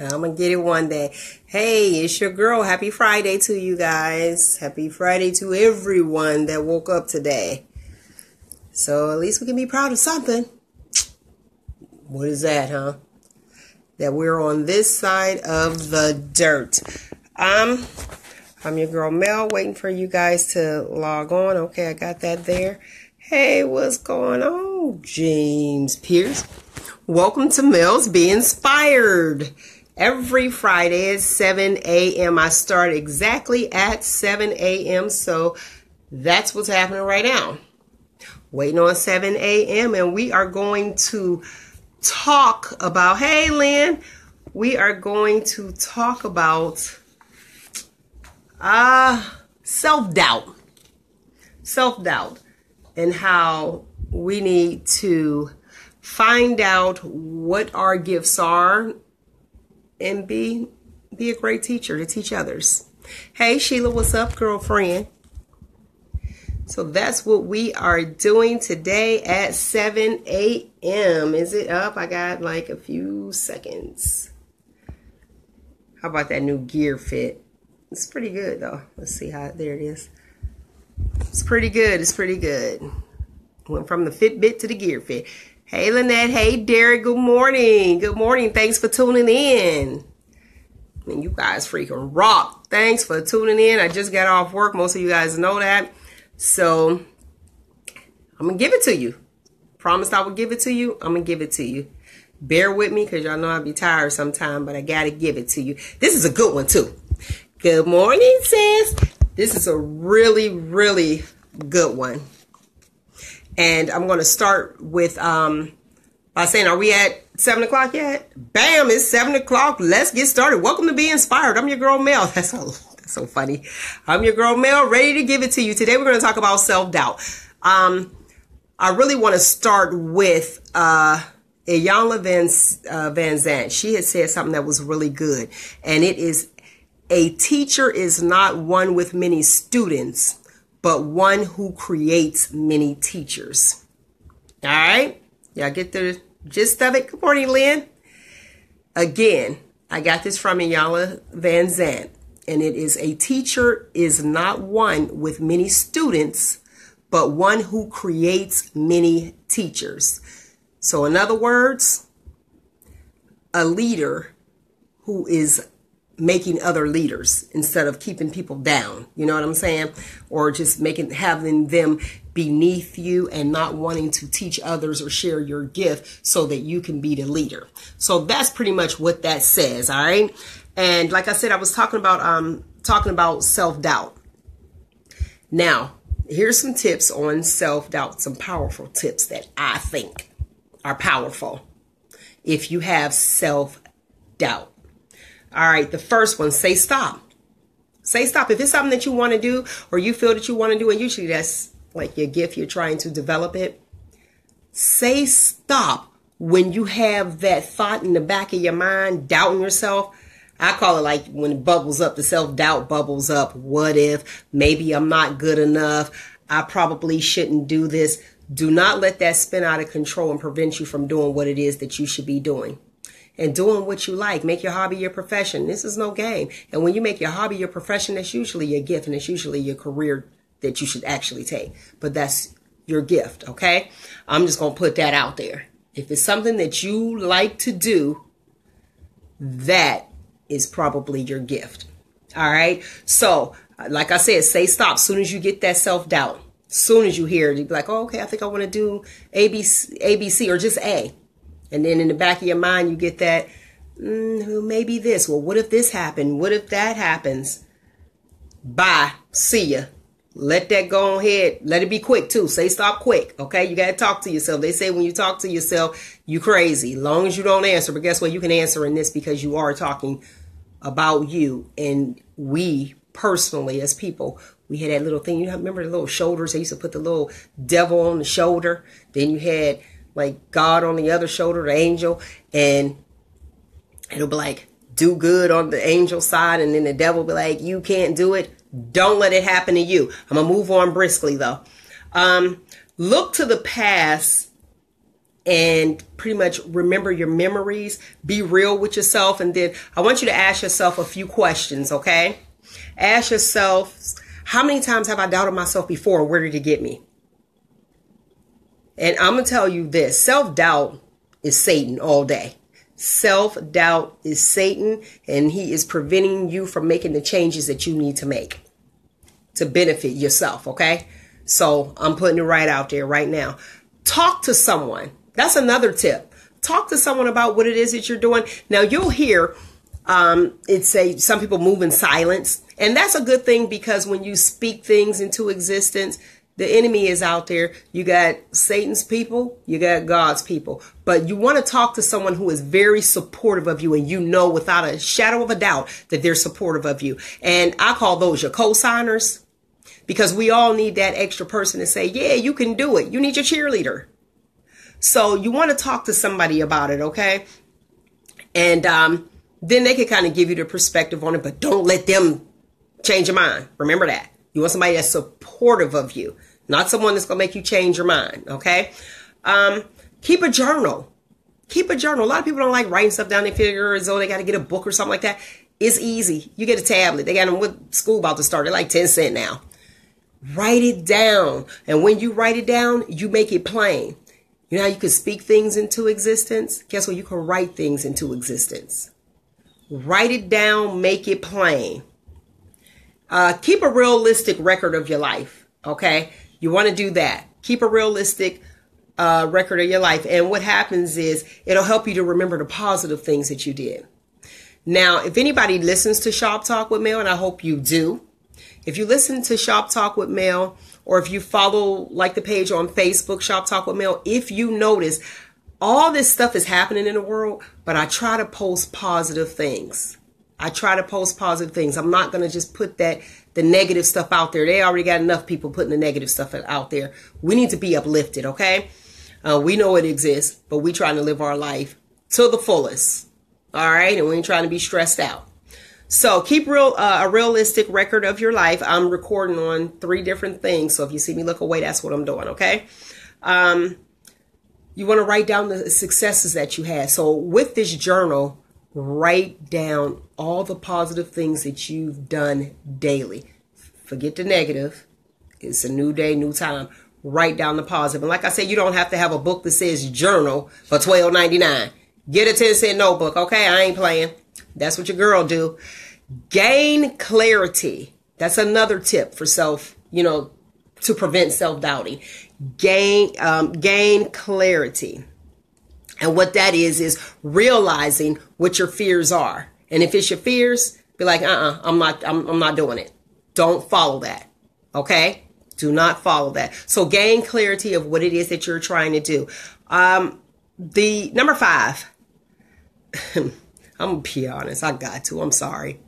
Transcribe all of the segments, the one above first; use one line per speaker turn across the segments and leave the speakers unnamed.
I'm gonna get it one day. Hey, it's your girl. Happy Friday to you guys. Happy Friday to everyone that woke up today. So at least we can be proud of something. What is that, huh? That we're on this side of the dirt. I'm your girl Mel, waiting for you guys to log on. Okay, I got that there. Hey, what's going on, James Pierce? Welcome to Mel's Be Inspired. Every Friday at 7 a.m. I start exactly at 7 a.m. So that's what's happening right now. Waiting on 7 a.m. and we are going to talk about, hey Lynn, we are going to talk about self-doubt. Self-doubt and how we need to find out what our gifts are and be a great teacher to teach others. Hey Sheila, what's up, girlfriend? So that's what we are doing today at 7 a.m. Is it up? I got like a few seconds. How about that new gear fit? It's pretty good though. Let's see how, there it is. It's pretty good. It's pretty good. Went from the Fitbit to the gear fit. Hey Lynette, hey Derek, good morning. Good morning. Thanks for tuning in. Man, you guys freaking rock. Thanks for tuning in. I just got off work. Most of you guys know that. So I'm going to give it to you. Promised I would give it to you. I'm going to give it to you. Bear with me because y'all know I'll be tired sometime, but I got to give it to you. This is a good one too. Good morning, sis. This is a really, really good one. And I'm going to start with by saying, are we at 7 o'clock yet? Bam, it's 7 o'clock. Let's get started. Welcome to Be Inspired. I'm your girl, Mel. That's so funny. I'm your girl, Mel, ready to give it to you. Today, we're going to talk about self-doubt. I really want to start with Iyanla Vanzant. She had said something that was really good. And it is, a teacher is not one with many students, but one who creates many teachers. All right? Y'all get the gist of it? Good morning, Lynn. Again, I got this from Iyanla Vanzant, and it is, a teacher is not one with many students, but one who creates many teachers. So in other words, a leader who is making other leaders instead of keeping people down. You know what I'm saying? Or just having them beneath you and not wanting to teach others or share your gift so that you can be the leader. So that's pretty much what that says. All right. And like I said, I was talking about self-doubt. Now, here's some tips on self-doubt, some powerful tips that I think are powerful if you have self-doubt. All right, the first one, say stop. Say stop. If it's something that you want to do or you feel that you want to do, and usually that's like your gift, you're trying to develop it. Say stop when you have that thought in the back of your mind, doubting yourself. I call it like when it bubbles up, the self-doubt bubbles up. What if? Maybe I'm not good enough. I probably shouldn't do this. Do not let that spin out of control and prevent you from doing what it is that you should be doing. And doing what you like. Make your hobby your profession. This is no game. And when you make your hobby your profession, that's usually your gift and it's usually your career that you should actually take. But that's your gift, okay? I'm just going to put that out there. If it's something that you like to do, that is probably your gift. All right? So, like I said, say stop. As soon as you get that self-doubt, as soon as you hear it, you be like, oh, okay, I think I want to do ABC or just A. And then in the back of your mind, you get that, maybe this. Well, what if this happened? What if that happens? Bye. See ya. Let that go ahead. Let it be quick, too. Say stop quick. Okay? You got to talk to yourself. They say when you talk to yourself, you crazy. Long as you don't answer. But guess what? You can answer in this because you are talking about you. And we personally, as people, we had that little thing. You remember the little shoulders? They used to put the little devil on the shoulder. Then you had like God on the other shoulder, the angel, and it'll be like, do good on the angel side, and then the devil will be like, you can't do it. Don't let it happen to you. I'm going to move on briskly, though. Look to the past and pretty much remember your memories. Be real with yourself. And then I want you to ask yourself a few questions, okay? Ask yourself, how many times have I doubted myself before? Where did it get me? And I'm going to tell you this. Self-doubt is Satan all day. Self-doubt is Satan, and he is preventing you from making the changes that you need to make to benefit yourself, okay? So I'm putting it right out there right now. Talk to someone. That's another tip. Talk to someone about what it is that you're doing. Now, you'll hear some people move in silence, and that's a good thing, because when you speak things into existence, the enemy is out there. You got Satan's people, you got God's people. But you want to talk to someone who is very supportive of you, and you know without a shadow of a doubt that they're supportive of you. And I call those your co-signers, because we all need that extra person to say, yeah, you can do it. You need your cheerleader. So you want to talk to somebody about it, okay? And then they can kind of give you the perspective on it, but don't let them change your mind. Remember that. You want somebody that's supportive of you, not someone that's going to make you change your mind, okay? Keep a journal. Keep a journal. A lot of people don't like writing stuff down. They figure as though they got to get a book or something like that. It's easy. You get a tablet. They got them with school about to start. They're like 10 cents now. Write it down. And when you write it down, you make it plain. You know how you can speak things into existence? Guess what? You can write things into existence. Write it down. Make it plain. Keep a realistic record of your life, okay? You want to do that. Keep a realistic record of your life. And what happens is it'll help you to remember the positive things that you did. Now, if anybody listens to Shop Talk with Mel, and I hope you do, if you listen to Shop Talk with Mel, or if you follow like the page on Facebook, Shop Talk with Mel, if you notice all this stuff is happening in the world, but I try to post positive things. I try to post positive things. I'm not going to just put the negative stuff out there. They already got enough people putting the negative stuff out there. We need to be uplifted, okay? We know it exists, but we trying to live our life to the fullest, all right? And we ain't trying to be stressed out. So keep a realistic record of your life. I'm recording on 3 different things, so if you see me look away, that's what I'm doing, okay? You want to write down the successes that you had. So with this journal, write down all the positive things that you've done daily. Forget the negative. It's a new day, new time. Write down the positive. And like I said, you don't have to have a book that says journal for $12.99. Get a 10-cent notebook, okay? I ain't playing. That's what your girl do. Gain clarity. That's another tip for to prevent self-doubting. Gain clarity. And what that is realizing what your fears are. And if it's your fears, be like, I'm not doing it. Don't follow that. Okay? Do not follow that. So gain clarity of what it is that you're trying to do. The number 5, I'm going to be honest. I got to. I'm sorry.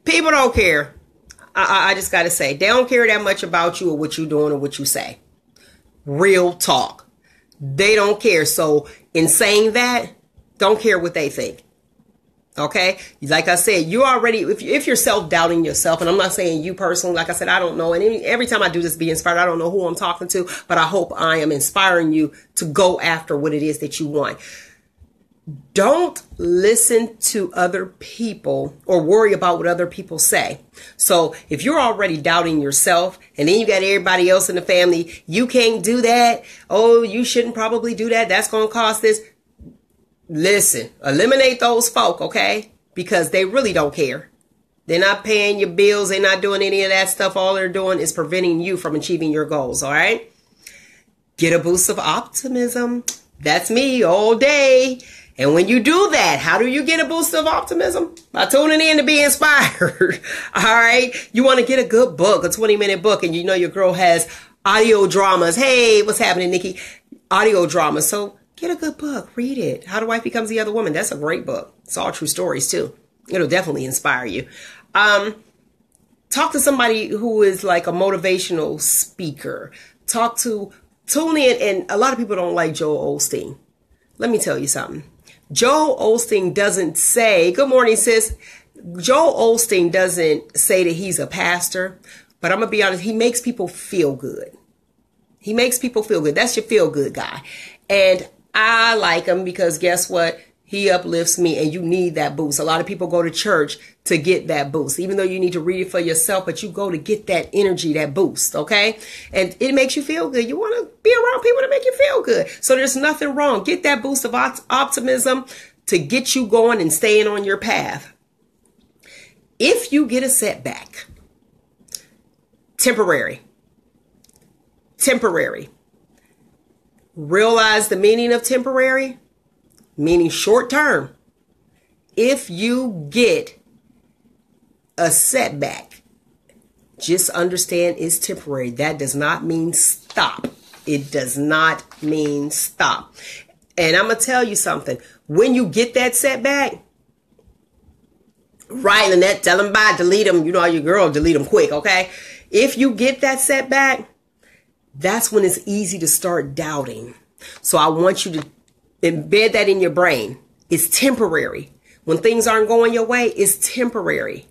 People don't care. I just got to say, they don't care that much about you or what you're doing or what you say. Real talk. They don't care. So in saying that, don't care what they think. Okay? Like I said, you already, if you're self-doubting yourself, and I'm not saying you personally, like I said, I don't know. And every time I do this, be inspired, I don't know who I'm talking to, but I hope I am inspiring you to go after what it is that you want. Don't listen to other people or worry about what other people say. So if you're already doubting yourself and then you got everybody else in the family, you can't do that. Oh, you shouldn't probably do that. That's going to cost this. Listen, eliminate those folk, okay? Because they really don't care. They're not paying your bills. They're not doing any of that stuff. All they're doing is preventing you from achieving your goals, all right? Get a boost of optimism. That's me all day. And when you do that, how do you get a boost of optimism? By tuning in to be inspired. All right. You want to get a good book, a 20-minute book, and you know your girl has audio dramas. Hey, what's happening, Nikki? Audio dramas. So get a good book. Read it. How the Wife Becomes the Other Woman. That's a great book. It's all true stories, too. It'll definitely inspire you. Talk to somebody who is like a motivational speaker. Tune in. And a lot of people don't like Joel Osteen. Let me tell you something. Joel Osteen doesn't say, good morning, sis. Joel Osteen doesn't say that he's a pastor, but I'm going to be honest, he makes people feel good. He makes people feel good. That's your feel good guy. And I like him because guess what? He uplifts me, and you need that boost. A lot of people go to church to get that boost, even though you need to read it for yourself, but you go to get that energy, that boost, okay? And it makes you feel good. You want to be around people that make you feel good. So there's nothing wrong. Get that boost of optimism to get you going and staying on your path. If you get a setback, temporary, realize the meaning of temporary, meaning short term. If you get a setback, just understand it's temporary. That does not mean stop. It does not mean stop. And I'm going to tell you something. When you get that setback, right, Lynette, tell them bye, delete them. You know how your girl, delete them quick, okay? If you get that setback, that's when it's easy to start doubting. So I want you to embed that in your brain. It's temporary. When things aren't going your way, it's temporary.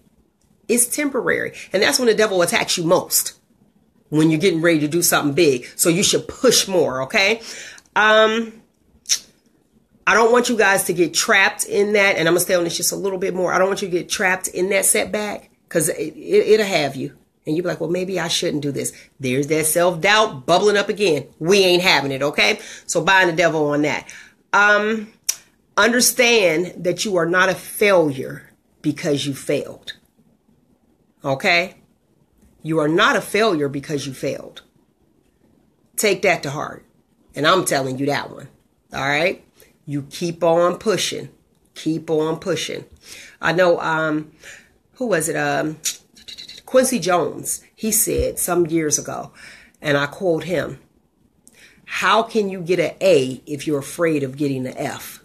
It's temporary. And that's when the devil attacks you most. When you're getting ready to do something big. So you should push more, okay? I don't want you guys to get trapped in that. And I'm going to stay on this just a little bit more. I don't want you to get trapped in that setback because it'll have you. And you'll be like, well, maybe I shouldn't do this. There's that self-doubt bubbling up again. We ain't having it, okay? So bind the devil on that. Understand that you are not a failure because you failed. Okay? You are not a failure because you failed. Take that to heart. And I'm telling you that one. All right? You keep on pushing. Keep on pushing. I know, who was it? Quincy Jones. He said some years ago, and I quote him, how can you get an A if you're afraid of getting an F?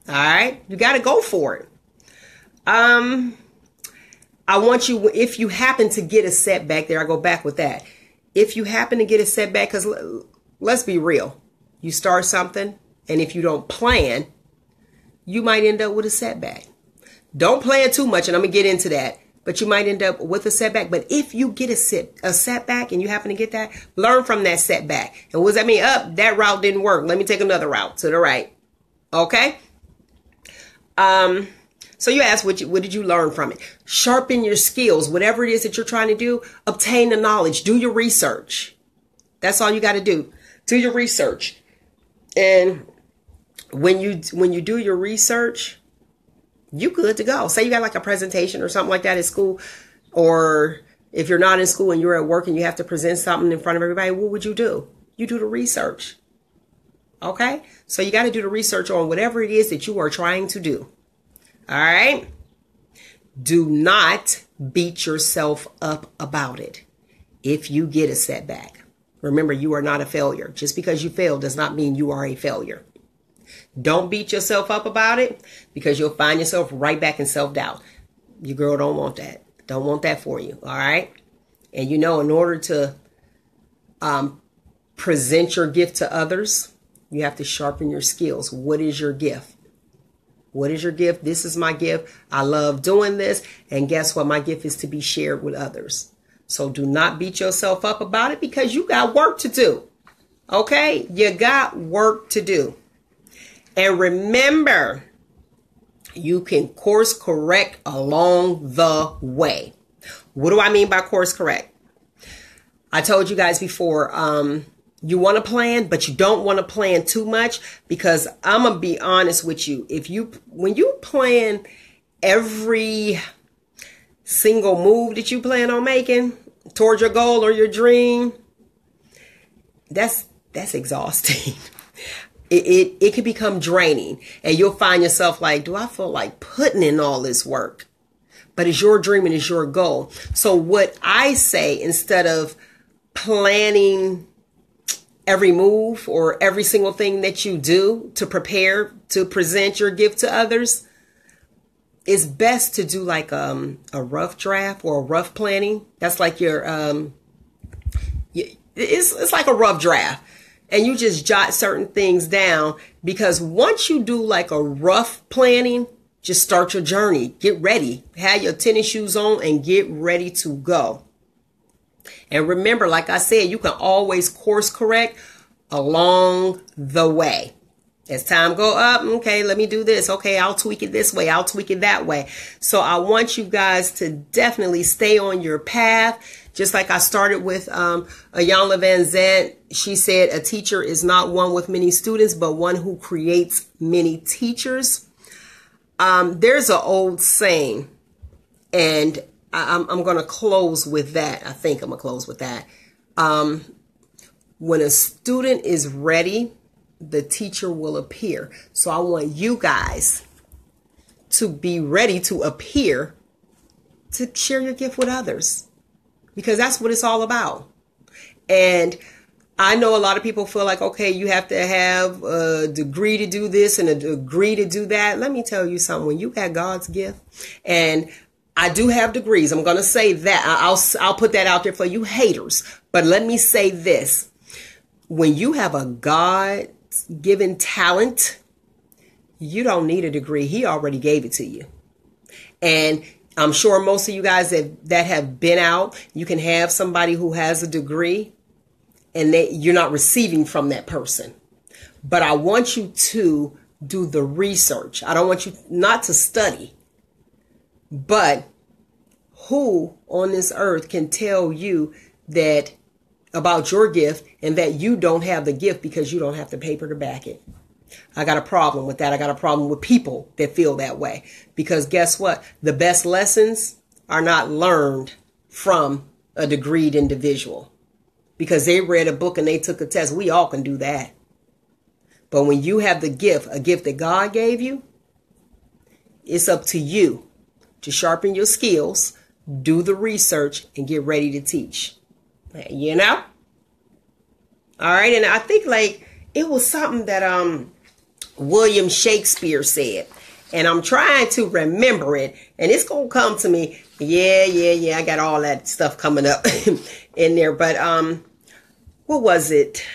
All right? You got to go for it. I want you, if you happen to get a setback there, I go back with that. If you happen to get a setback, because let's be real, you start something, and if you don't plan, you might end up with a setback. Don't plan too much, and I'm going to get into that, but you might end up with a setback. But if you get a setback and you happen to get that, learn from that setback. And what does that mean? That route didn't work. Let me take another route to the right. Okay? So you ask, what did you learn from it? Sharpen your skills. Whatever it is that you're trying to do, obtain the knowledge. Do your research. That's all you got to do. Do your research. And when you do your research, you good to go. Say you got like a presentation or something like that at school, or if you're not in school and you're at work and you have to present something in front of everybody, what would you do? You do the research. Okay? So you got to do the research on whatever it is that you are trying to do. All right? Do not beat yourself up about it if you get a setback. Remember, you are not a failure. Just because you failed does not mean you are a failure. Don't beat yourself up about it because you'll find yourself right back in self-doubt. Your girl don't want that. Don't want that for you. All right? And you know, in order to present your gift to others, you have to sharpen your skills. What is your gift? What is your gift? This is my gift. I love doing this. And guess what? My gift is to be shared with others. So do not beat yourself up about it because you got work to do. Okay? You got work to do. And remember, you can course correct along the way. What do I mean by course correct? I told you guys before, you want to plan, but you don't want to plan too much because I'm going to be honest with you. When you plan every single move that you plan on making towards your goal or your dream, that's exhausting. It can become draining, and you'll find yourself like, do I feel like putting in all this work? But it's your dream and it's your goal. So what I say, instead of planning every move or every single thing that you do to prepare to present your gift to others, it's best to do like a rough draft or a rough planning. That's like your it's like a rough draft, and you just jot certain things down, because once you do like a rough planning, just start your journey. Get ready. Have your tennis shoes on and get ready to go. And remember, like I said, you can always course correct, along the way. As time go up, okay, let me do this. Okay, I'll tweak it this way. I'll tweak it that way. So I want you guys to definitely stay on your path. Just like I started with Iyanla Vanzant. She said a teacher is not one with many students, but one who creates many teachers. There's an old saying, and I'm going to close with that. I think I'm going to close with that. When a student is ready, the teacher will appear. So I want you guys to be ready to appear, to share your gift with others, because that's what it's all about. And I know a lot of people feel like, okay, you have to have a degree to do this and a degree to do that. Let me tell you something. When you got God's gift, and I do have degrees, I'm going to say that. I'll put that out there for you haters. But let me say this. When you have a God-given talent, you don't need a degree. He already gave it to you. And I'm sure most of you guys that have been out, you can have somebody who has a degree and you're not receiving from that person. But I want you to do the research. I don't want you not to study. But who on this earth can tell you that about your gift and that you don't have the gift because you don't have the paper to back it? I got a problem with that. I got a problem with people that feel that way, because guess what? The best lessons are not learned from a degreed individual because they read a book and they took a test. We all can do that. But when you have the gift, a gift that God gave you, it's up to you to sharpen your skills, do the research, and get ready to teach. You know? All right. And I think like it was something that William Shakespeare said. And I'm trying to remember it. And it's going to come to me. Yeah. I got all that stuff coming up in there. But what was it?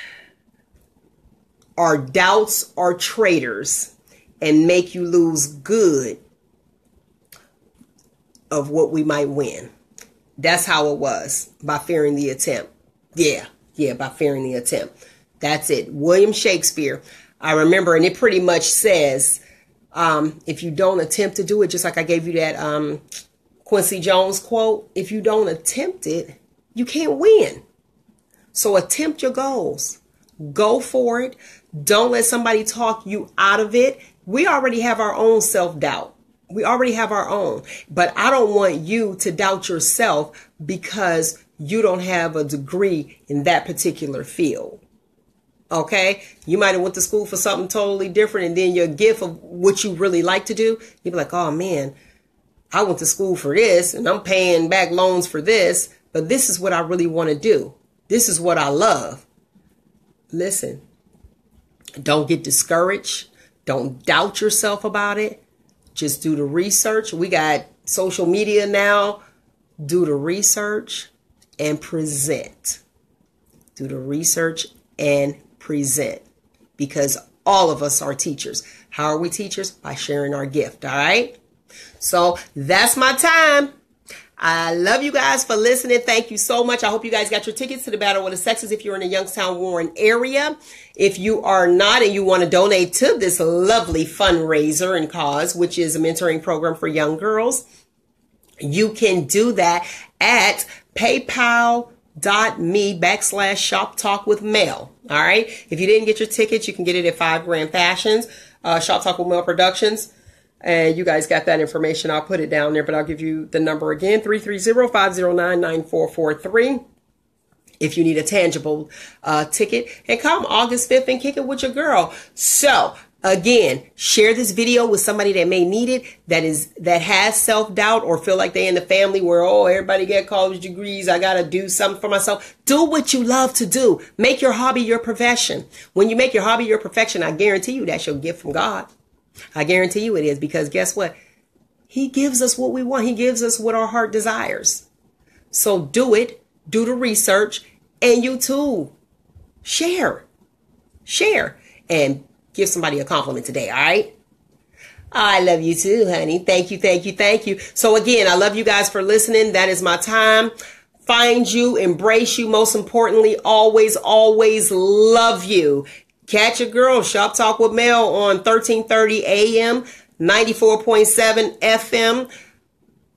Our doubts are traitors and make you lose good of what we might win. That's how it was, by fearing the attempt. Yeah, by fearing the attempt. That's it. William Shakespeare. I remember, and it pretty much says, if you don't attempt to do it, just like I gave you that Quincy Jones quote, if you don't attempt it, you can't win. So attempt your goals. Go for it. Don't let somebody talk you out of it. We already have our own self-doubt. We already have our own. But I don't want you to doubt yourself because you don't have a degree in that particular field. Okay? You might have went to school for something totally different, and then your gift of what you really like to do, you'd be like, oh man, I went to school for this and I'm paying back loans for this, but this is what I really want to do. This is what I love. Listen, don't get discouraged. Don't doubt yourself about it. Just do the research. We got social media now. Do the research and present. Do the research and present. Because all of us are teachers. How are we teachers? By sharing our gift. All right. So that's my time. I love you guys for listening. Thank you so much. I hope you guys got your tickets to the Battle of the Sexes if you're in the Youngstown, Warren area. If you are not and you want to donate to this lovely fundraiser and cause, which is a mentoring program for young girls, you can do that at paypal.me/Shop Talk with Mel. All right. If you didn't get your tickets, you can get it at 5 Grand Fashions, Shop Talk with Mel Productions. And you guys got that information. I'll put it down there, but I'll give you the number again, 330-509-9443. If you need a tangible ticket, and come August 5th and kick it with your girl. So again, share this video with somebody that may need it, that has self-doubt or feel like they in the family where, oh, everybody get college degrees. I got to do something for myself. Do what you love to do. Make your hobby your profession. When you make your hobby your profession, I guarantee you that's your gift from God. I guarantee you it is, because guess what? He gives us what we want. He gives us what our heart desires. So do it. Do the research. And you too. Share. And give somebody a compliment today. All right. I love you too, honey. Thank you. So again, I love you guys for listening. That is my time. find you, embrace you. Most importantly, always, always love you. Catch a girl, Shop Talk with Mel on 1330 AM, 94.7 FM,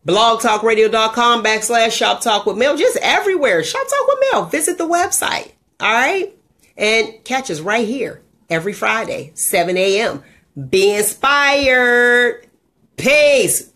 blogtalkradio.com/Shop Talk with Mel. Just everywhere. Shop Talk with Mel. Visit the website. All right. And catch us right here every Friday, 7 a.m. Be inspired. Peace.